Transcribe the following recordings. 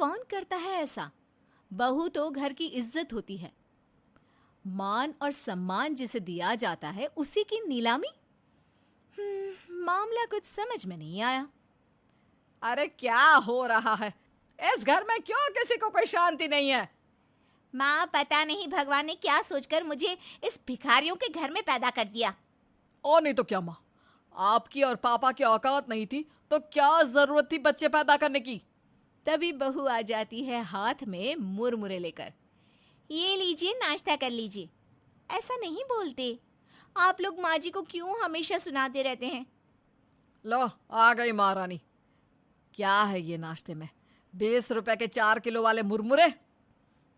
कौन करता है ऐसा? बहू तो घर की इज्जत होती है। मान और सम्मान जिसे दिया जाता है उसी की नीलामी। मामला कुछ समझ में नहीं आया। अरे क्या हो रहा है? इस घर में क्यों किसी को कोई शांति नहीं है? माँ, पता नहीं भगवान ने क्या सोचकर मुझे इस भिखारियों के घर में पैदा कर दिया। और नहीं तो क्या माँ, आपकी और पापा की औकात नहीं थी तो क्या जरूरत थी बच्चे पैदा करने की? तभी बहू आ जाती है हाथ में मुरमुरे लेकर। ये लीजिए, नाश्ता कर लीजिए। ऐसा नहीं बोलते। आप लोग माँ जी को क्यों हमेशा सुनाते रहते हैं? लो आ गई महारानी। क्या है ये नाश्ते में? 20 रुपए के 4 किलो वाले मुरमुरे?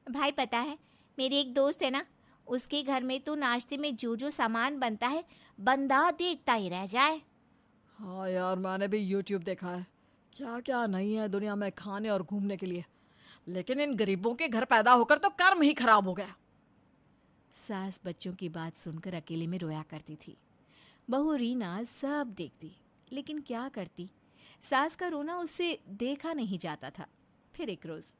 भाई, पता है, मेरी एक दोस्त है ना, उसके घर में तो नाश्ते में जो जो सामान बनता है, बंदा देखता ही रह जाए। हाँ यार, मैंने भी YouTube देखा है। क्या क्या नहीं है दुनिया में खाने और घूमने के लिए। लेकिन इन गरीबों के घर पैदा होकर तो कर्म ही खराब हो गया। सास बच्चों की बात सुनकर अकेले में रोया करती थी। बहू रीना सब देखती, लेकिन क्या करती? सास का रोना उससे देखा नहीं जाता था। फिर एक रोज,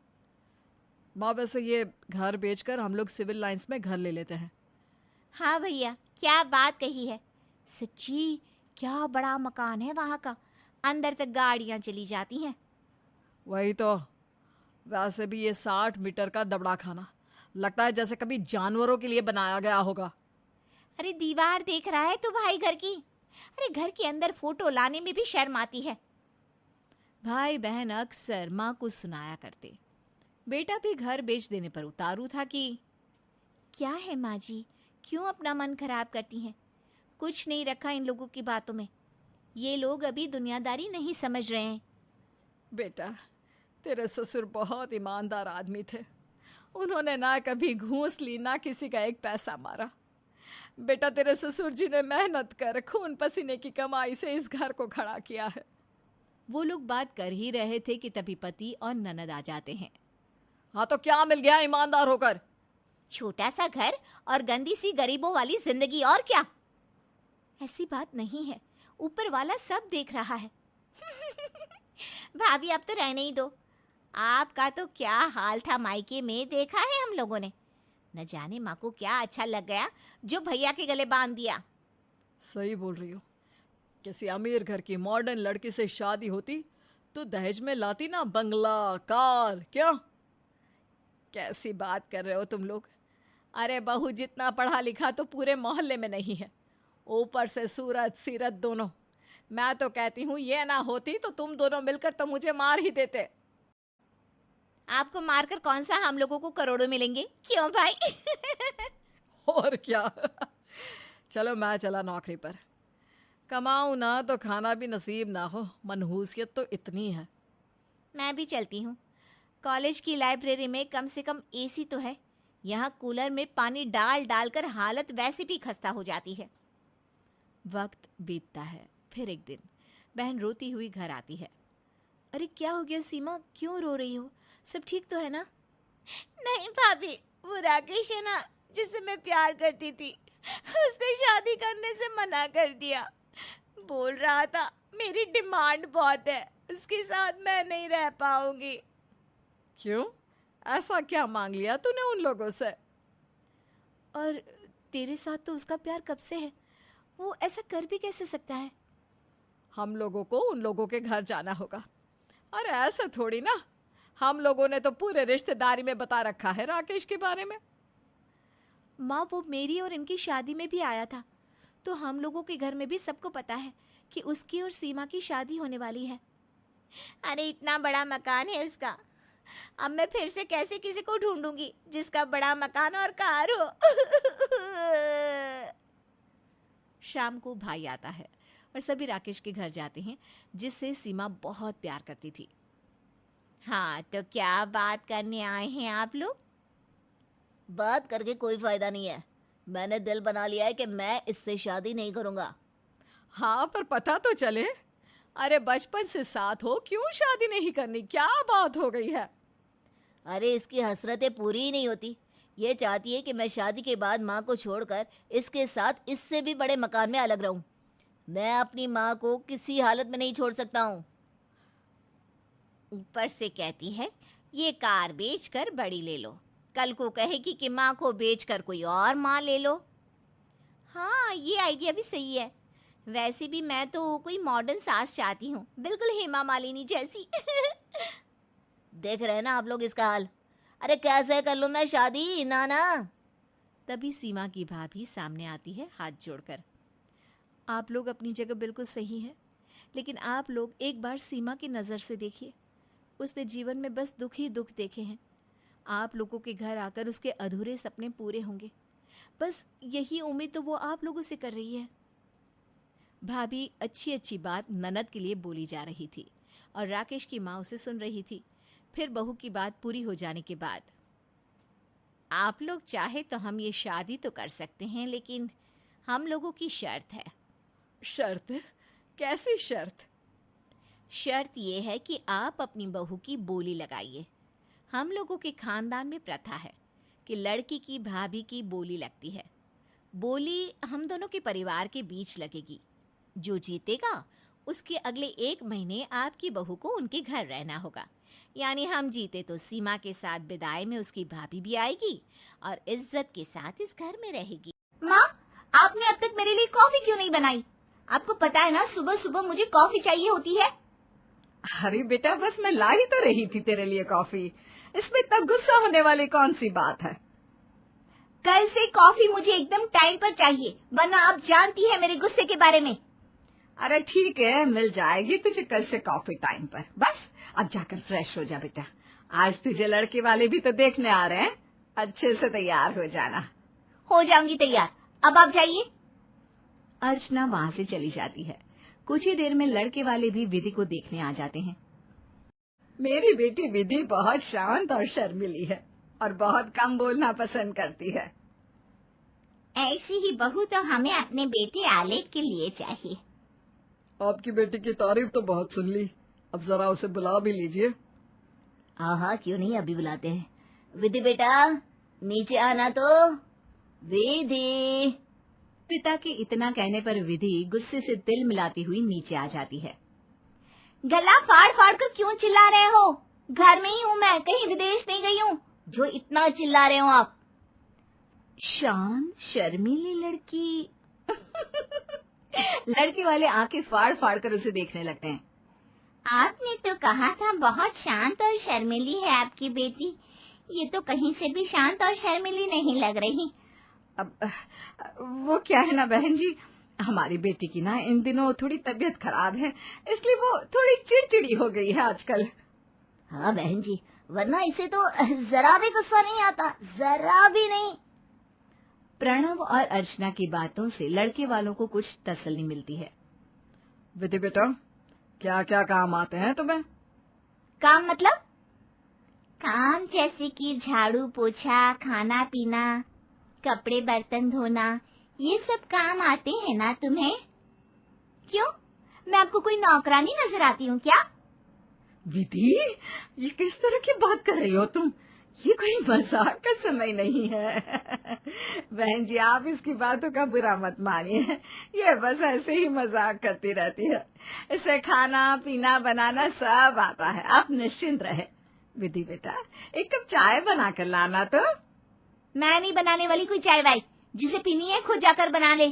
माँ वैसे ये घर बेचकर हम लोग सिविल लाइंस में घर ले लेते हैं। हाँ भैया, क्या बात कही है। सच्ची, क्या बड़ा मकान है वहाँ का। अंदर तक गाड़ियाँ चली जाती हैं। वही तो। वैसे भी ये 60 मीटर का दबड़ा खाना लगता है जैसे कभी जानवरों के लिए बनाया गया होगा। अरे दीवार देख रहा है तो भाई घर की। अरे घर के अंदर फोटो लाने में भी शर्म आती है। भाई बहन अक्सर माँ को सुनाया करते। बेटा भी घर बेच देने पर उतारू था कि क्या है माँ जी, क्यों अपना मन खराब करती हैं? कुछ नहीं रखा इन लोगों की बातों में। ये लोग अभी दुनियादारी नहीं समझ रहे हैं। बेटा, तेरे ससुर बहुत ईमानदार आदमी थे। उन्होंने ना कभी घूस ली, ना किसी का एक पैसा मारा। बेटा, तेरे ससुर जी ने मेहनत कर खून पसीने की कमाई से इस घर को खड़ा किया है। वो लोग बात कर ही रहे थे कि तभी पति और ननद आ जाते हैं। हाँ तो क्या मिल गया ईमानदार होकर? छोटा सा घर और गंदी सी गरीबों वाली जिंदगी, और क्या? ऐसी बात नहीं है, ऊपर वाला सब देख रहा है। भाभी, अब तो रहने ही दो। आपका तो क्या हाल था मायके में, देखा है हम लोगों ने। न जाने माँ को क्या अच्छा लग गया जो भैया के गले बांध दिया। सही बोल रही हो। किसी अमीर घर की मॉडर्न लड़की से शादी होती तो दहेज में लाती ना बंगला, कार। क्या कैसी बात कर रहे हो तुम लोग? अरे बहू जितना पढ़ा लिखा तो पूरे मोहल्ले में नहीं है, ऊपर से सूरत सीरत दोनों। मैं तो कहती हूँ ये ना होती तो तुम दोनों मिलकर तो मुझे मार ही देते। आपको मारकर कौन सा हम लोगों को करोड़ों मिलेंगे, क्यों भाई? और क्या। चलो मैं चला नौकरी पर। कमाऊं ना तो खाना भी नसीब ना हो, मनहूसियत तो इतनी है। मैं भी चलती हूँ। कॉलेज की लाइब्रेरी में कम से कम एसी तो है। यहाँ कूलर में पानी डाल डाल कर हालत वैसे भी खस्ता हो जाती है। वक्त बीतता है। फिर एक दिन बहन रोती हुई घर आती है। अरे क्या हो गया सीमा, क्यों रो रही हो? सब ठीक तो है ना? नहीं भाभी, वो राकेश है ना, जिससे मैं प्यार करती थी, उसने शादी करने से मना कर दिया। बोल रहा था मेरी डिमांड बहुत है, उसके साथ मैं नहीं रह पाऊंगी। क्यों? ऐसा क्या मांग लिया तूने उन लोगों से? और तेरे साथ तो उसका प्यार कब से है, वो ऐसा कर भी कैसे सकता है? हम लोगों को उन लोगों के घर जाना होगा। अरे ऐसा थोड़ी ना, हम लोगों ने तो पूरे रिश्तेदारी में बता रखा है राकेश के बारे में। माँ, वो मेरी और इनकी शादी में भी आया था, तो हम लोगों के घर में भी सबको पता है कि उसकी और सीमा की शादी होने वाली है। अरे इतना बड़ा मकान है उसका, अब मैं फिर से कैसे किसी को ढूंढूंगी जिसका बड़ा मकान और कार हो। शाम को भाई आता है और सभी राकेश के घर जाते हैं, जिससे सीमा बहुत प्यार करती थी। हाँ, तो क्या बात करने आए हैं आप लोग? बात करके कोई फायदा नहीं है। मैंने दिल बना लिया है कि मैं इससे शादी नहीं करूंगा। हाँ पर पता तो चले। अरे बचपन से साथ हो, क्यों शादी नहीं करनी? क्या बात हो गई है? अरे इसकी हसरतें पूरी ही नहीं होती। ये चाहती है कि मैं शादी के बाद माँ को छोड़कर इसके साथ इससे भी बड़े मकान में अलग रहूं। मैं अपनी माँ को किसी हालत में नहीं छोड़ सकता हूँ। ऊपर से कहती है ये कार बेचकर बड़ी ले लो, कल को कहेगी कि माँ को बेचकर कोई और माँ ले लो। हाँ, ये आइडिया भी सही है। वैसे भी मैं तो कोई मॉडर्न सास चाहती हूँ, बिल्कुल हेमा मालिनी जैसी। देख रहे हैं ना आप लोग इसका हाल। अरे कैसे कर लूं मैं शादी, नाना? तभी सीमा की भाभी सामने आती है हाथ जोड़कर। आप लोग अपनी जगह बिल्कुल सही हैं, लेकिन आप लोग एक बार सीमा की नज़र से देखिए। उसने जीवन में बस दुख ही दुख देखे हैं। आप लोगों के घर आकर उसके अधूरे सपने पूरे होंगे, बस यही उम्मीद तो वो आप लोगों से कर रही है। भाभी अच्छी अच्छी बात ननद के लिए बोली जा रही थी और राकेश की माँ उसे सुन रही थी। फिर बहू की बात पूरी हो जाने के बाद, आप लोग चाहे तो हम ये शादी तो कर सकते हैं, लेकिन हम लोगों की शर्त है। शर्त? कैसी शर्त? शर्त ये है कि आप अपनी बहू की बोली लगाइए। हम लोगों के खानदान में प्रथा है कि लड़की की भाभी की बोली लगती है। बोली हम दोनों के परिवार के बीच लगेगी। जो जीतेगा उसके अगले 1 महीने आपकी बहू को उनके घर रहना होगा। यानी हम जीते तो सीमा के साथ विदाई में उसकी भाभी भी आएगी और इज्जत के साथ इस घर में रहेगी। माँ, आपने अब तक मेरे लिए कॉफी क्यों नहीं बनाई? आपको पता है ना, सुबह सुबह मुझे कॉफी चाहिए होती है। अरे बेटा, बस मैं ला ही तो रही थी तेरे लिए कॉफी। इसमें इतना गुस्सा होने वाली कौन सी बात है? कल से कॉफी मुझे एकदम टाइम पर चाहिए, वरना आप जानती है मेरे गुस्से के बारे में। अरे ठीक है, मिल जाएगी तुझे कल से कॉफी टाइम पर। बस अब जाकर फ्रेश हो जा बेटा। आज तुझे लड़के वाले भी तो देखने आ रहे हैं। अच्छे से तैयार हो जाना। हो जाऊंगी तैयार, अब आप जाइए। अर्चना वहाँ से चली जाती है। कुछ ही देर में लड़के वाले भी विधि को देखने आ जाते हैं। मेरी बेटी विधि बहुत शांत और शर्मीली है और बहुत कम बोलना पसंद करती है। ऐसी ही बहू तो हमें अपने बेटे आलेख के लिए चाहिए। आपकी बेटी की तारीफ तो बहुत सुन ली, अब जरा उसे बुला भी लीजिए। हाँ, क्यों नहीं, अभी बुलाते हैं। विधि बेटा, नीचे आना तो। विधि। पिता के इतना कहने पर विधि गुस्से से तिल मिलाती हुई नीचे आ जाती है। गला फाड़ फाड़ कर क्यों चिल्ला रहे हो? घर में ही हूँ मैं, कहीं विदेश नहीं गई हूँ जो इतना चिल्ला रहे हो आप। शांत शर्मीली लड़की। लड़के वाले आंखें फाड़ फाड़ कर उसे देखने लगते हैं। आपने तो कहा था बहुत शांत और शर्मीली है आपकी बेटी, ये तो कहीं से भी शांत और शर्मीली नहीं लग रही। अब वो क्या है ना बहन जी, हमारी बेटी की ना इन दिनों थोड़ी तबीयत खराब है, इसलिए वो थोड़ी चिड़चिड़ी हो गई है आजकल। हाँ बहन जी, वरना इसे तो जरा भी गुस्सा नहीं आता, जरा भी नहीं। प्रणव और अर्चना की बातों से लड़के वालों को कुछ तसल्ली मिलती है। विधि बेटा, क्या क्या काम आते हैं तुम्हें? काम मतलब? काम जैसे कि झाड़ू पोछा, खाना पीना, कपड़े बर्तन धोना, ये सब काम आते हैं ना तुम्हें? क्यों, मैं आपको कोई नौकरानी नजर आती हूँ क्या? विधि, ये किस तरह की बात कर रही हो तुम? ये कोई मजाक का समय नहीं है। बहन जी, आप इसकी बातों का बुरा मत मानिए, ये बस ऐसे ही मजाक करती रहती है। इसे खाना पीना बनाना सब आता है, आप निश्चिंत रहे। विधि बेटा, एक कप चाय बना कर लाना तो। मैं नहीं बनाने वाली कोई चाय वाय, जिसे पीनी है खुद जाकर बना ले।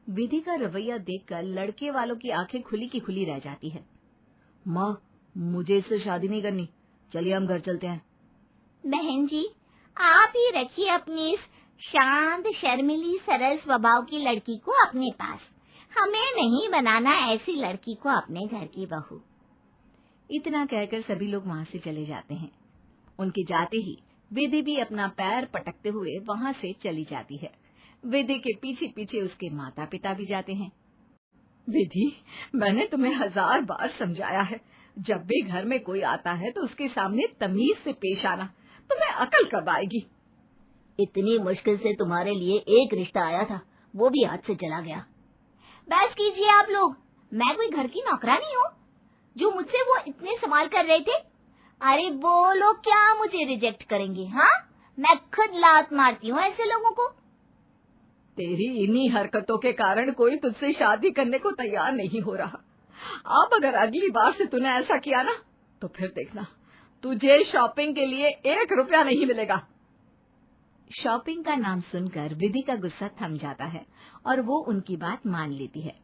विधि का रवैया देखकर लड़के वालों की आंखें खुली की खुली रह जाती है। माँ, मुझे इससे शादी नहीं करनी, चलिए हम घर चलते हैं। बहन जी, आप ही रखिए अपनी इस शांत शर्मीली सरल स्वभाव की लड़की को अपने पास, हमें नहीं बनाना ऐसी लड़की को अपने घर की बहू। इतना कहकर सभी लोग वहाँ से चले जाते हैं। उनके जाते ही विधि भी अपना पैर पटकते हुए वहाँ से चली जाती है। विधि के पीछे पीछे उसके माता पिता भी जाते हैं। विधि, मैंने तुम्हें 1000 बार समझाया है, जब भी घर में कोई आता है तो उसके सामने तमीज से पेश आना। तुम्हें अकल कब आएगी? इतनी मुश्किल से तुम्हारे लिए एक रिश्ता आया था, वो भी हाथ से चला गया। बस कीजिए आप लोग, मैं कोई घर की नौकरानी हूँ जो मुझसे वो इतने सवाल कर रहे थे? अरे वो लोग क्या मुझे रिजेक्ट करेंगे? हाँ, मैं खुद लात मारती हूँ ऐसे लोगों को। तेरी इन्हीं हरकतों के कारण कोई तुझसे शादी करने को तैयार नहीं हो रहा। अब अगर अगली बार से तूने ऐसा किया ना, तो फिर देखना तुझे शॉपिंग के लिए 1 रुपया नहीं मिलेगा। शॉपिंग का नाम सुनकर विधि का गुस्सा थम जाता है और वो उनकी बात मान लेती है।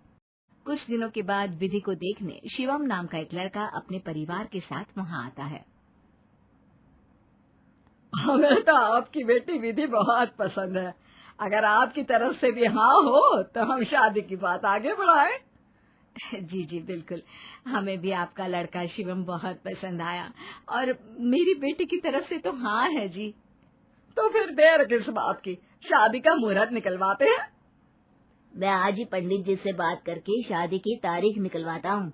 कुछ दिनों के बाद विधि को देखने शिवम नाम का एक लड़का अपने परिवार के साथ वहाँ आता है। हमें तो आपकी बेटी विधि बहुत पसंद है। अगर आपकी तरफ से भी हाँ हो तो हम शादी की बात आगे बढ़ाएं। जी जी बिल्कुल, हमें भी आपका लड़का शिवम बहुत पसंद आया और मेरी बेटी की तरफ से तो हाँ है जी। तो फिर देर किस बात की, शादी का मुहूर्त निकलवाते हैं। मैं आज ही पंडित जी से बात करके शादी की तारीख निकलवाता हूँ।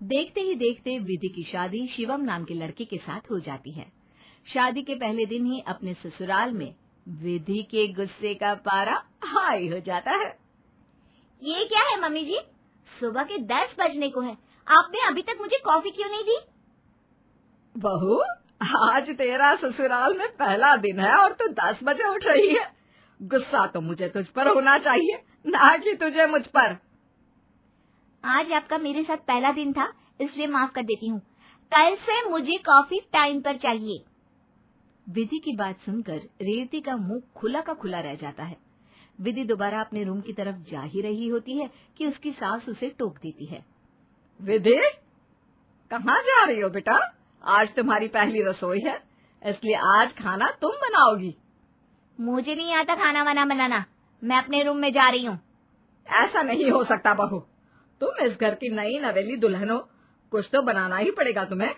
देखते ही देखते विधि की शादी शिवम नाम के लड़के के साथ हो जाती है। शादी के पहले दिन ही अपने ससुराल में विधि के गुस्से का पारा हाई हो जाता है। ये क्या है मम्मी जी, सुबह के 10 बजने को है, आपने अभी तक मुझे कॉफी क्यों नहीं दी? बहू, आज तेरा ससुराल में पहला दिन है और तू 10 बजे उठ रही है। गुस्सा तो मुझे तुझ पर होना चाहिए, ना कि तुझे मुझ पर। आज आपका मेरे साथ पहला दिन था, इसलिए माफ कर देती हूँ। कल से मुझे कॉफी टाइम पर चाहिए। विधि की बात सुनकर रेवती का मुंह खुला का खुला रह जाता है। विधि दोबारा अपने रूम की तरफ जा ही रही होती है कि उसकी सास उसे टोक देती है। विधि, कहाँ जा रही हो बेटा? आज तुम्हारी पहली रसोई है, इसलिए आज खाना तुम बनाओगी। मुझे नहीं आता खाना वाना बनाना, मैं अपने रूम में जा रही हूँ। ऐसा नहीं हो सकता बहू, तुम इस घर की नई नवेली दुल्हन हो, कुछ तो बनाना ही पड़ेगा तुम्हें।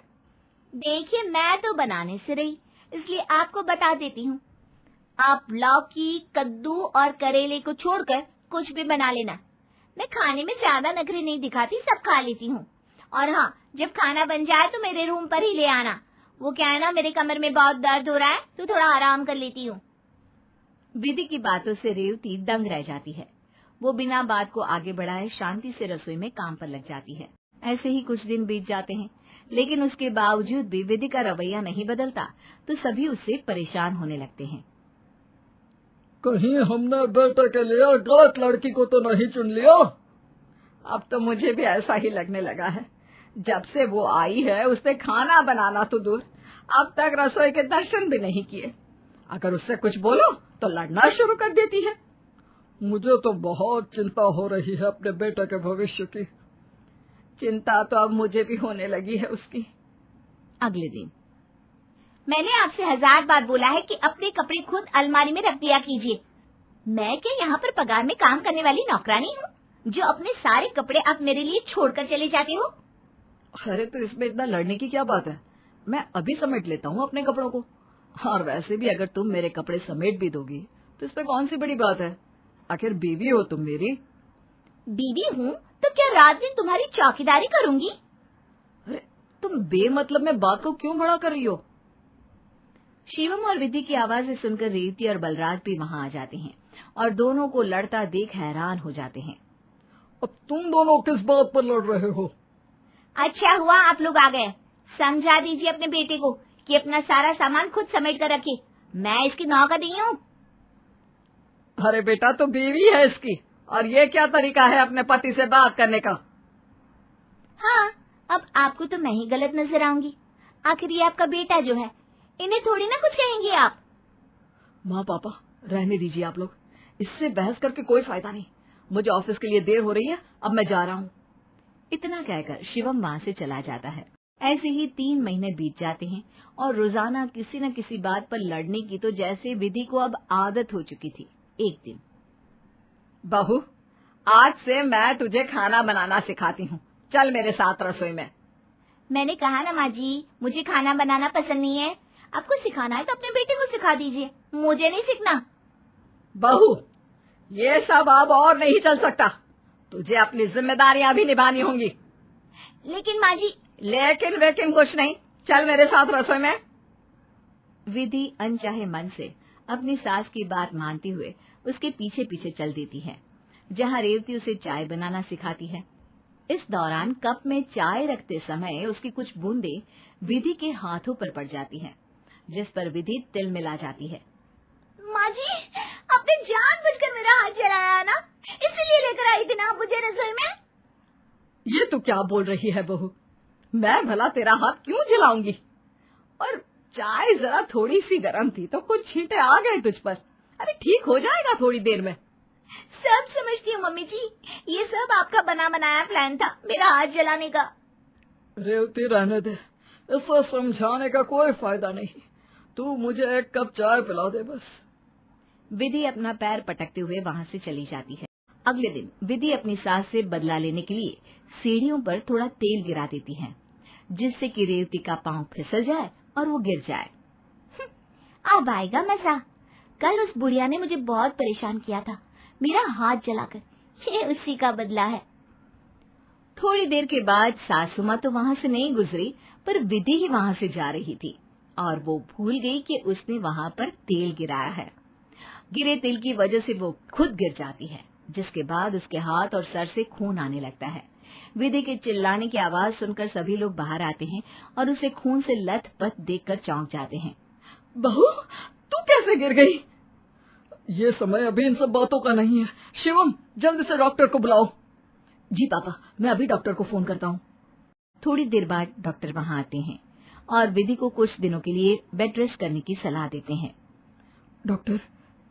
देखिए, मैं तो बनाने से रही, इसलिए आपको बता देती हूँ। आप लौकी, कद्दू और करेले को छोड़कर कुछ भी बना लेना। मैं खाने में ज्यादा नखरे नहीं दिखाती, सब खा लेती हूँ। और हाँ, जब खाना बन जाए तो मेरे रूम पर ही ले आना। वो क्या है ना, मेरे कमर में बहुत दर्द हो रहा है तो थोड़ा आराम कर लेती हूँ। विधि की बातों से रेवती दंग रह जाती है। वो बिना बात को आगे बढ़ाए शांति से रसोई में काम पर लग जाती है। ऐसे ही कुछ दिन बीत जाते हैं, लेकिन उसके बावजूद भी विधि का रवैया नहीं बदलता तो सभी उससे परेशान होने लगते हैं। कहीं हमने बेटे के लिए गलत लड़की को तो नहीं चुन लिया? अब तो मुझे भी ऐसा ही लगने लगा है। जब से वो आई है उसने खाना बनाना तो दूर, अब तक रसोई के दर्शन भी नहीं किए। अगर उससे कुछ बोलो तो लड़ना शुरू कर देती है। मुझे तो बहुत चिंता हो रही है अपने बेटे के भविष्य की। चिंता तो अब मुझे भी होने लगी है उसकी। अगले दिन, मैंने आपसे 1000 बार बोला है कि अपने कपड़े खुद अलमारी में रख दिया कीजिए। मैं क्या यहाँ पर पगार में काम करने वाली नौकरानी हूँ जो अपने सारे कपड़े आप मेरे लिए छोड़कर चले जाते हो? अरे तो इसमें इतना लड़ने की क्या बात है, मैं अभी समेट लेता हूँ अपने कपड़ों को। और वैसे भी अगर तुम मेरे कपड़े समेट भी दोगी तो इसमें कौन सी बड़ी बात है, आखिर बीवी हो तुम मेरी। बीवी हूँ तो क्या रात दिन तुम्हारी चौकीदारी करूंगी? अरे तुम बेमतलब में बात को क्यों बड़ा कर रही हो? शिवम और विधि की आवाजें सुनकर रेवती और बलराज भी वहाँ आ जाते हैं और दोनों को लड़ता देख हैरान हो जाते हैं। अब तुम दोनों किस बात पर लड़ रहे हो? अच्छा हुआ आप लोग आ गए। समझा दीजिए अपने बेटे को कि अपना सारा सामान खुद समेट कर रखे, मैं इसकी नौकरी हूँ। अरे बेटा, तो बीवी है इसकी, और ये क्या तरीका है अपने पति से बात करने का? हाँ, अब आपको तो मैं ही गलत नजर आऊंगी। आखिर ये आपका बेटा जो है, इन्हें थोड़ी ना कुछ कहेंगे आप। माँ पापा, रहने दीजिए आप लोग, इससे बहस करके कोई फायदा नहीं। मुझे ऑफिस के लिए देर हो रही है, अब मैं जा रहा हूँ। इतना कहकर शिवम वहाँ से चला जाता है। ऐसे ही 3 महीने बीत जाते हैं और रोजाना किसी न किसी बात पर लड़ने की तो जैसे विधि को अब आदत हो चुकी थी। एक दिन, बहू, आज से मैं तुझे खाना बनाना सिखाती हूँ, चल मेरे साथ रसोई में। मैंने कहा ना माँ जी, मुझे खाना बनाना पसंद नहीं है। आपको सिखाना है तो अपने बेटे को सिखा दीजिए, मुझे नहीं सीखना। बहू, ये सब अब और नहीं चल सकता, तुझे अपनी जिम्मेदारियां भी निभानी होंगी। लेकिन माँ जी। लेकिन कुछ नहीं, चल मेरे साथ रसोई में। विधि अनचाहे मन से अपनी सास की बात मानते हुए उसके पीछे पीछे चल देती है, जहाँ रेवती उसे चाय बनाना सिखाती है। इस दौरान कप में चाय रखते समय उसकी कुछ बूंदें विधि के हाथों पर पड़ जाती हैं, जिस पर विधि तिल मिला जाती है। माँ जी, आपने जानबूझकर मेरा हाथ जलाया ना, इसलिए लेकर आई थी ना आप मुझे रसोई में। ये तो क्या बोल रही है बहू, मैं भला तेरा हाथ क्यों जलाऊंगी? और चाय जरा थोड़ी सी गर्म थी तो कुछ छींटे आ गए तुझ पर। अरे ठीक हो जाएगा थोड़ी देर में। सब समझती हूँ मम्मी जी, ये सब आपका बना बनाया प्लान था मेरा हाथ जलाने का। रेवती रहने दे, इसको समझाने का कोई फायदा नहीं। तू मुझे एक कप चाय पिला दे बस। विधि अपना पैर पटकते हुए वहाँ से चली जाती है। अगले दिन विधि अपनी सास से बदला लेने के लिए सीढ़ियों पर थोड़ा तेल गिरा देती है, जिससे कि रेवती का पांव फिसल जाए और वो गिर जाए। अब आएगा मजा। कल उस बुढ़िया ने मुझे बहुत परेशान किया था मेरा हाथ जलाकर, ये उसी का बदला है। थोड़ी देर के बाद सासू माँ तो वहाँ से नहीं गुजरी, पर विधि ही वहाँ से जा रही थी और वो भूल गई कि उसने वहाँ पर तेल गिराया है। गिरे तेल की वजह से वो खुद गिर जाती है, जिसके बाद उसके हाथ और सर से खून आने लगता है। विधि के चिल्लाने की आवाज सुनकर सभी लोग बाहर आते हैं और उसे खून से लथपथ देखकर चौंक जाते हैं। बहू, तू कैसे गिर गई? ये समय अभी इन सब बातों का नहीं है। शिवम, जल्दी से डॉक्टर को बुलाओ। जी पापा, मैं अभी डॉक्टर को फोन करता हूँ। थोड़ी देर बाद डॉक्टर वहाँ आते हैं और विधि को कुछ दिनों के लिए बेड रेस्ट करने की सलाह देते हैं। डॉक्टर,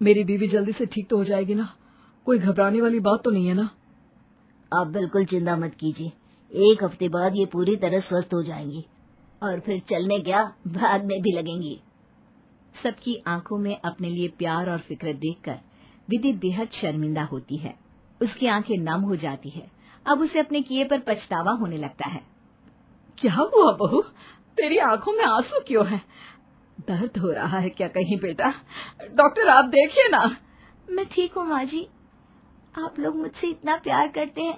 मेरी बीवी जल्दी से ठीक तो हो जाएगी ना? कोई घबराने वाली बात तो नहीं है ना? आप बिल्कुल चिंता मत कीजिए, 1 हफ्ते बाद ये पूरी तरह स्वस्थ हो जाएंगी और फिर चलने क्या, भागने भी लगेंगी। सबकी आंखों में अपने लिए प्यार और फिक्र देखकर विधि बेहद शर्मिंदा होती है। उसकी आंखें नम हो जाती है। अब उसे अपने किए पर पछतावा होने लगता है। क्या हुआ बहू, तेरी आंखों में आंसू क्यों है? दर्द हो रहा है क्या कहीं बेटा? डॉक्टर आप देखिए ना। मैं ठीक हूँ माँ जी, आप लोग मुझसे इतना प्यार करते हैं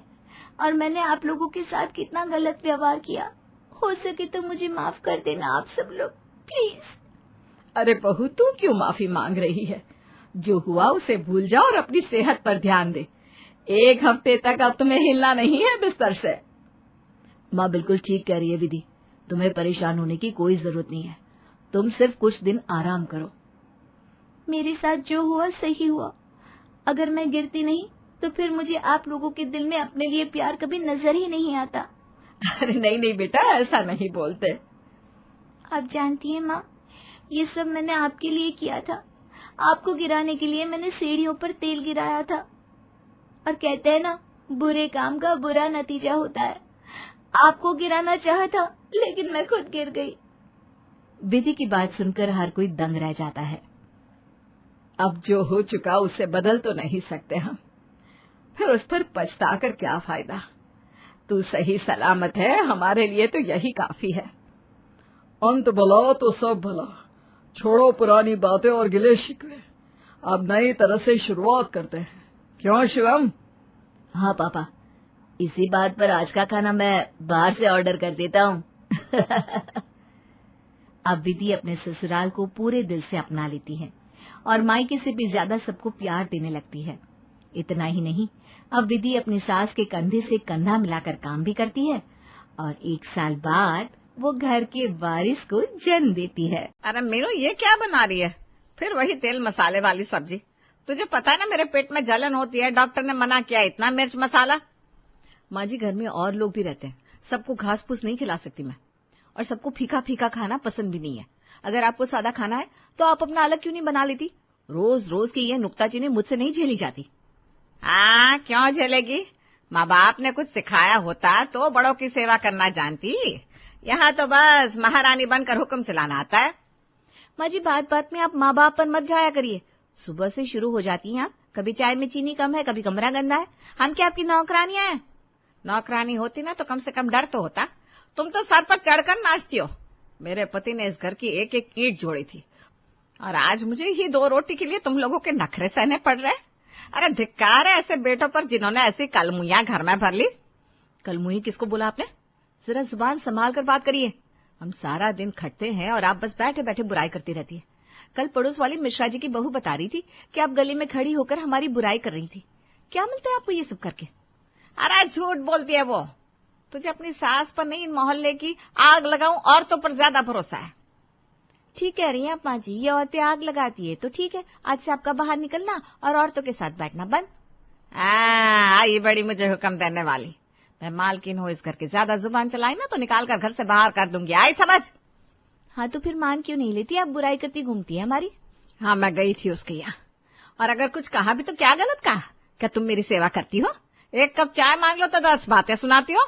और मैंने आप लोगों के साथ कितना गलत व्यवहार किया, हो सके तो मुझे माफ कर देना आप सब लोग, प्लीज। अरे बहू, तू क्यों माफी मांग रही है? जो हुआ उसे भूल जा और अपनी सेहत पर ध्यान दे। 1 हफ्ते तक अब तुम्हें हिलना नहीं है बिस्तर से। माँ बिल्कुल ठीक कह रही है विधि, तुम्हें परेशान होने की कोई जरूरत नहीं है। तुम सिर्फ कुछ दिन आराम करो। मेरे साथ जो हुआ सही हुआ। अगर मैं गिरती नहीं तो फिर मुझे आप लोगों के दिल में अपने लिए प्यार कभी नजर ही नहीं आता। अरे नहीं नहीं बेटा, ऐसा नहीं बोलते। आप जानती हैं माँ, ये सब मैंने आपके लिए किया था। आपको गिराने के लिए मैंने सीढ़ियों पर तेल गिराया था। और कहते हैं ना, बुरे काम का बुरा नतीजा होता है। आपको गिराना चाहा था लेकिन मैं खुद गिर गई। विधि की बात सुनकर हर कोई दंग रह जाता है। अब जो हो चुका उसे बदल तो नहीं सकते हम, फिर उस पर पछताकर क्या फायदा। तू सही सलामत है, हमारे लिए तो यही काफी है। अंत भला तो सब भला। छोड़ो पुरानी बातें और गिले शिकवे, अब नई तरह से शुरुआत करते हैं। क्यों शिवम? हाँ पापा, इसी बात पर आज का खाना मैं बाहर से ऑर्डर कर देता हूँ। अब विधि अपने ससुराल को पूरे दिल से अपना लेती है और मायके से भी ज्यादा सबको प्यार देने लगती है। इतना ही नहीं, अब विधि अपनी सास के कंधे से कंधा मिलाकर काम भी करती है और 1 साल बाद वो घर के वारिस को जन्म देती है। अरे मीनू, ये क्या बना रही है? फिर वही तेल मसाले वाली सब्जी। तुझे पता है ना मेरे पेट में जलन होती है, डॉक्टर ने मना किया इतना मिर्च मसाला। माँ जी, घर में और लोग भी रहते हैं, सबको घास फूस नहीं खिला सकती मैं, और सबको फीका फीका खाना पसंद भी नहीं है। अगर आपको सादा खाना है तो आप अपना अलग क्यों नहीं बना लेती? रोज रोज की ये नुक्ताचीनी मुझसे नहीं झेली जाती। हाँ, क्यों झेलेगी? माँ बाप ने कुछ सिखाया होता तो बड़ों की सेवा करना जानती। यहाँ तो बस महारानी बनकर हुक्म चलाना आता है। माँ जी, बात बात में आप माँ बाप पर मत जाया करिए। सुबह से शुरू हो जाती हैं आप, कभी चाय में चीनी कम है, कभी कमरा गंदा है। हम क्या आपकी नौकरानियां हैं? नौकरानी होती ना तो कम से कम डर तो होता। तुम तो सर पर चढ़कर नाचती हो। मेरे पति ने इस घर की एक एक ईंट जोड़ी थी और आज मुझे ही 2 रोटी के लिए तुम लोगों के नखरे सहने पड़ रहे। अरे धिक्कार है ऐसे बेटों पर जिन्होंने ऐसी कलमुइयां घर में भर ली। कलमुही किसको बोला आपने? जरा जुबान संभाल कर बात करिए। हम सारा दिन खटते हैं और आप बस बैठे बैठे बुराई करती रहती है। कल पड़ोस वाली मिश्रा जी की बहू बता रही थी कि आप गली में खड़ी होकर हमारी बुराई कर रही थी। क्या मिलता है आपको ये सब करके? अरे झूठ बोलती है वो। तुझे अपनी सास पर नहीं, मोहल्ले की आग लगाऊं औरतों पर ज्यादा भरोसा है। ठीक कह रही हैं आप माँ जी, ये औरतें आग लगाती है तो ठीक है, आज से आपका बाहर निकलना और औरतों के साथ बैठना बंद। ये बड़ी मुझे हुक्म देने वाली। मैं मालकिन हूँ इस घर की, ज्यादा जुबान चलाई ना तो निकाल कर घर से बाहर कर दूंगी। आई समझ? हाँ तो फिर मान क्यों नहीं लेती? आप बुराई करती घूमती है हमारी। हाँ, मैं गई थी उसके यहाँ, और अगर कुछ कहा भी तो क्या गलत कहा? क्या तुम मेरी सेवा करती हो? एक कप चाय मांग लो तो 10 बातें सुनाती हो।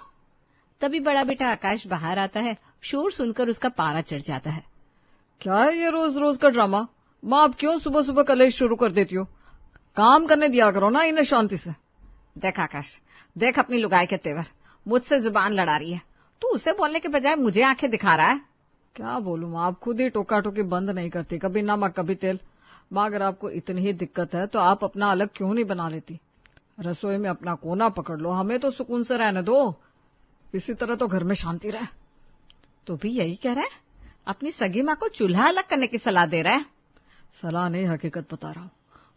तभी बड़ा बेटा आकाश बाहर आता है। शोर सुनकर उसका पारा चढ़ जाता है। क्या है ये रोज रोज का ड्रामा? माँ, आप क्यों सुबह सुबह कलेश शुरू कर देती हो? काम करने दिया करो ना इन्हें शांति से। देख आकाश, देख अपनी लुगाई के तेवर, मुझसे जुबान लड़ा रही है। तू उसे बोलने के बजाय मुझे आंखें दिखा रहा है। क्या बोलूं माँ, आप खुद ही टोका टोकी बंद नहीं करती, कभी नमक कभी तेल। माँ, अगर आपको इतनी ही दिक्कत है तो आप अपना अलग क्यों नहीं बना लेती? रसोई में अपना कोना पकड़ लो, हमें तो सुकून से रहने दो। इसी तरह तो घर में शांति रहे। तो भी यही कह रहा है? अपनी सगी माँ को चूल्हा अलग करने की सलाह दे रहा है? सलाह नहीं, हकीकत बता रहा हूँ।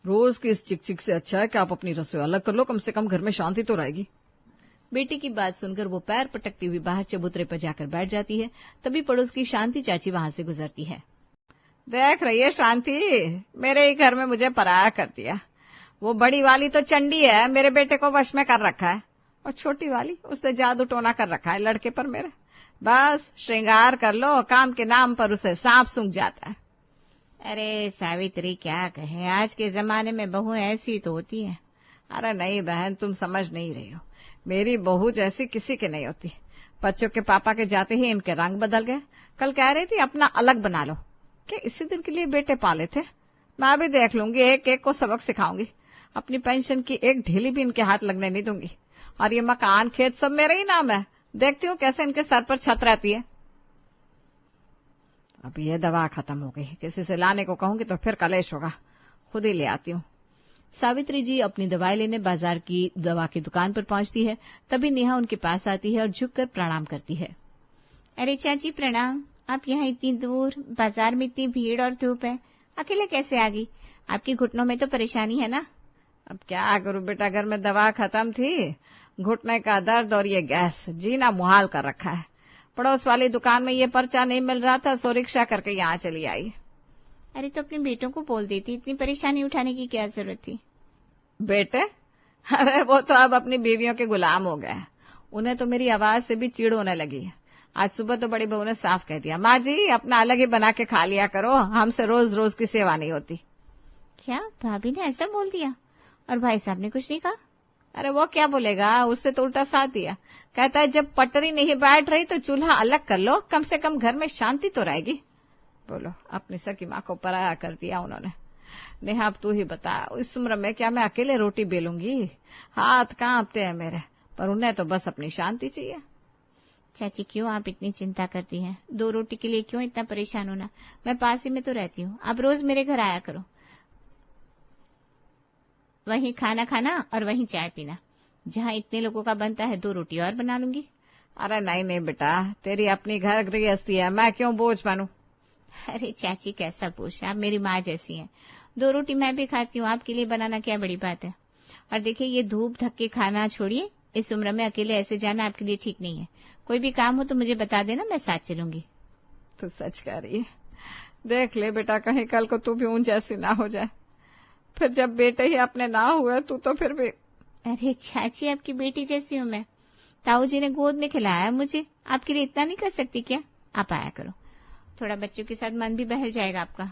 रोज की इस चिक चिक से अच्छा है कि आप अपनी रसोई अलग कर लो, कम से कम घर में शांति तो रहेगी। बेटी की बात सुनकर वो पैर पटकती हुई बाहर चबूतरे पर जाकर बैठ जाती है। तभी पड़ोस की शांति चाची वहां से गुजरती है। देख रही है शांति, मेरे ही घर में मुझे पराया कर दिया। वो बड़ी वाली तो चंडी है, मेरे बेटे को वश में कर रखा है, और छोटी वाली उसने जादू टोना कर रखा है लड़के पर मेरे। बस श्रृंगार कर लो, काम के नाम पर उसे सांप सूंघ जाता है। अरे सावित्री, क्या कहे, आज के जमाने में बहू ऐसी तो होती है। अरे नहीं बहन, तुम समझ नहीं रही हो। मेरी बहू जैसी किसी के नहीं होती। बच्चों के पापा के जाते ही इनके रंग बदल गए। कल कह रही थी अपना अलग बना लो। क्या इसी दिन के लिए बेटे पाले थे? मैं भी देख लूंगी, एक एक को सबक सिखाऊंगी। अपनी पेंशन की एक ढीली भी इनके हाथ लगने नहीं दूंगी। और ये मकान खेत सब मेरे ही नाम है। देखती हूँ कैसे इनके सर पर छत रहती है। अब ये दवा खत्म हो गई, किसी से लाने को कहूंगी तो फिर कलेश होगा, खुद ही ले आती हूँ। सावित्री जी अपनी दवाई लेने बाजार की दवा की दुकान पर पहुंचती है। तभी नेहा उनके पास आती है और झुककर प्रणाम करती है। अरे चाची प्रणाम, आप यहाँ इतनी दूर, बाजार में इतनी भीड़ और धूप है, अकेले कैसे आ गई? आपकी घुटनों में तो परेशानी है ना? अब क्या करूं बेटा, घर में दवा खत्म थी। घुटने का दर्द और ये गैस, जीना मुहाल कर रखा है। पड़ोस वाली दुकान में ये पर्चा नहीं मिल रहा था, सो रिक्शा करके यहाँ चली आई। अरे तो अपने बेटों को बोल देती, इतनी परेशानी उठाने की क्या जरूरत थी? बेटे? अरे वो तो अब अपनी बीवियों के गुलाम हो गए। उन्हें तो मेरी आवाज से भी चिढ़ होने लगी है। आज सुबह तो बड़ी बहू ने साफ कह दिया, माँ जी अपना अलग ही बना के खा लिया करो, हमसे रोज रोज की सेवा नहीं होती। क्या भाभी ने ऐसा बोल दिया? और भाई साहब ने कुछ नहीं कहा? अरे वो क्या बोलेगा, उससे तो उल्टा साथ दिया। कहता है जब पटरी नहीं बैठ रही तो चूल्हा अलग कर लो, कम से कम घर में शांति तो रहेगी। बोलो, अपनी सकी माँ को पराया कर दिया उन्होंने। नेहा अब तू ही बता, इस उम्र में क्या मैं अकेले रोटी बेलूंगी? हाथ कांपते हैं मेरे, पर उन्हें तो बस अपनी शांति चाहिए। चाची क्यों आप इतनी चिंता करती हैं? 2 रोटी के लिए क्यों इतना परेशान होना? मैं पास ही में तो रहती हूँ, आप रोज मेरे घर आया करो, वहीं खाना खाना और वहीं चाय पीना। जहाँ इतने लोगों का बनता है 2 रोटी और बना लूंगी। अरे नहीं नहीं बेटा, तेरी अपनी घर गृहस्थी है, मैं क्यों बोझ बनूं? अरे चाची कैसा पूछ, आप मेरी माँ जैसी हैं। 2 रोटी मैं भी खाती हूँ, आपके लिए बनाना क्या बड़ी बात है? और देखिए ये धूप धक्के खाना छोड़िए, इस उम्र में अकेले ऐसे जाना आपके लिए ठीक नहीं है। कोई भी काम हो तो मुझे बता देना, मैं साथ चलूंगी। तू सच कह रही है। देख ले बेटा, कहीं कल को तू भी उन जैसी ना हो जाए। फिर जब बेटे ही अपने ना हुए तू तो फिर भी। अरे चाची आपकी बेटी जैसी हूँ मैं, ताऊ जी ने गोद में खिलाया मुझे, आपके लिए इतना नहीं कर सकती क्या? आप आया करो, थोड़ा बच्चों के साथ मन भी बहल जाएगा आपका।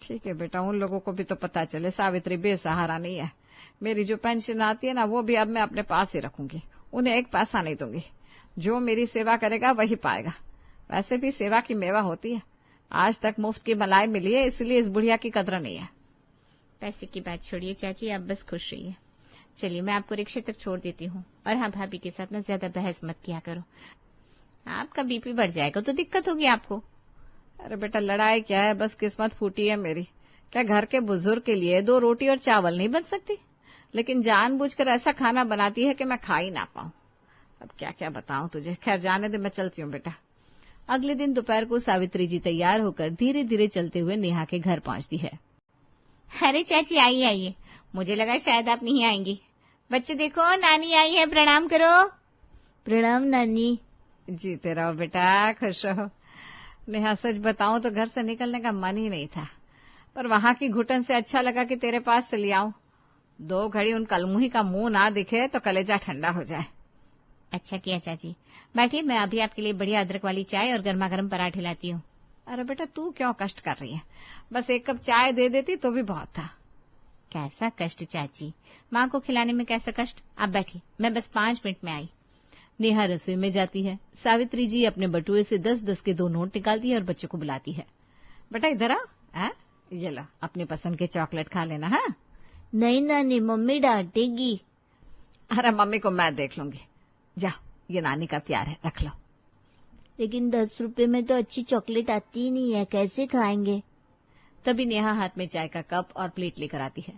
ठीक है बेटा, उन लोगों को भी तो पता चले सावित्री बेसहारा नहीं है। मेरी जो पेंशन आती है ना, वो भी अब मैं अपने पास ही रखूंगी, उन्हें एक पैसा नहीं दूंगी। जो मेरी सेवा करेगा वही पाएगा। वैसे भी सेवा की मेवा होती है। आज तक मुफ्त की मलाई मिली है, इसलिए इस बुढ़िया की कदर नहीं है। पैसे की बात छोड़िए चाची, आप बस खुश रहिए। चलिए मैं आपको रिक्शे तक छोड़ देती हूँ। और हाँ, भाभी के साथ ना ज्यादा बहस मत किया करो, आपका बीपी बढ़ जाएगा तो दिक्कत होगी आपको। अरे बेटा लड़ाई क्या है, बस किस्मत फूटी है मेरी। क्या घर के बुजुर्ग के लिए 2 रोटी और चावल नहीं बन सकती? लेकिन जानबूझकर ऐसा खाना बनाती है कि मैं खा ही ना पाऊं। अब क्या क्या बताऊं तुझे, खैर जाने दे, मैं चलती हूँ बेटा। अगले दिन दोपहर को सावित्री जी तैयार होकर धीरे धीरे चलते हुए नेहा के घर पहुंचती है। अरे चाची आइए आइए, मुझे लगा शायद आप नहीं आएंगी। बच्चे देखो, नानी आई है, प्रणाम करो। प्रणाम नानी। जीते रहो बेटा, खुश रहो। नेहा सच बताऊं तो घर से निकलने का मन ही नहीं था, पर वहां की घुटन से अच्छा लगा कि तेरे पास चली आऊं। 2 घड़ी उन कलमुही का मुंह ना दिखे तो कलेजा ठंडा हो जाए। अच्छा किया चाची, बैठिए, मैं अभी आपके लिए बढ़िया अदरक वाली चाय और गर्मा गर्म पराठे लाती हूँ। अरे बेटा तू क्यों कष्ट कर रही है, बस एक कप चाय दे देती तो भी बहुत था। कैसा कष्ट चाची, माँ को खिलाने में कैसा कष्ट। आप बैठिए, मैं बस 5 मिनट में आई। नेहा रसोई में जाती है। सावित्री जी अपने बटुए से 10-10 के 2 नोट निकालती है और बच्चों को बुलाती है। बेटा इधर आ, ये लो अपनी पसंद के चॉकलेट खा लेना। हाँ नहीं नानी, मम्मी डांटेगी। अरे मम्मी को मैं देख लूंगी, जाओ ये नानी का प्यार है, रख लो। लेकिन 10 रुपए में तो अच्छी चॉकलेट आती ही नहीं है, कैसे खाएंगे। तभी नेहा हाथ में चाय का कप और प्लेट लेकर आती है।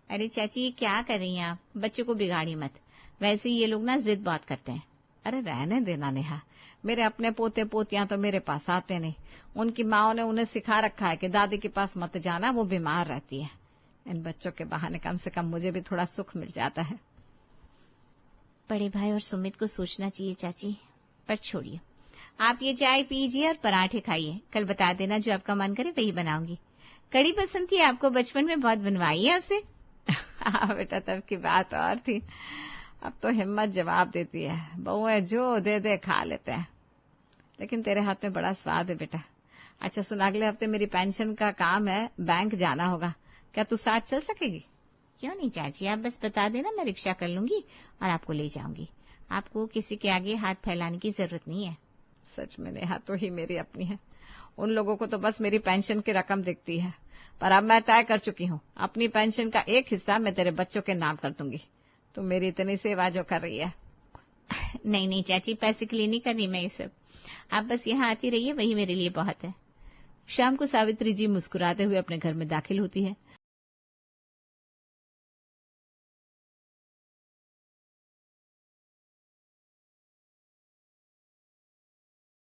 अरे चाची ये क्या कर रही हैं आप, बच्चों को बिगाड़ी मत, वैसे ही ये लोग ना जिद बहुत करते हैं। अरे रहने देना नेहा, मेरे अपने पोते पोतियां तो मेरे पास आते नहीं। उनकी माओ ने उन्हें सिखा रखा है कि दादी के पास मत जाना, वो बीमार रहती है। इन बच्चों के बहाने कम से कम मुझे भी थोड़ा सुख मिल जाता है। बड़े भाई और सुमित को सोचना चाहिए चाची, पर छोड़िए, आप ये चाय पीजिए और पराठे खाइए। कल बता देना जो आपका मन करे वही बनाऊंगी। कड़ी पसंद थी आपको, बचपन में बहुत बनवाई है आपसे। हाँ बेटा तब की बात और थी, अब तो हिम्मत जवाब देती है। बहुएं जो दे दे खा लेते हैं, लेकिन तेरे हाथ में बड़ा स्वाद है बेटा। अच्छा सुन, अगले हफ्ते मेरी पेंशन का काम है, बैंक जाना होगा, क्या तू साथ चल सकेगी? क्यों नहीं चाची, आप बस बता देना, मैं रिक्शा कर लूंगी और आपको ले जाऊंगी। आपको किसी के आगे हाथ फैलाने की जरूरत नहीं है। सच में नेहा तो ही मेरी अपनी है, उन लोगों को तो बस मेरी पेंशन की रकम दिखती है। पर अब मैं तय कर चुकी हूँ, अपनी पेंशन का एक हिस्सा मैं तेरे बच्चों के नाम कर दूंगी। तू मेरी इतनी सेवा जो कर रही है। नहीं नहीं चाची, पैसे के लिए नहीं कर रही मैं ये सब, आप बस यहाँ आती रहिए, वही मेरे लिए बहुत है। शाम को सावित्री जी मुस्कुराते हुए अपने घर में दाखिल होती है।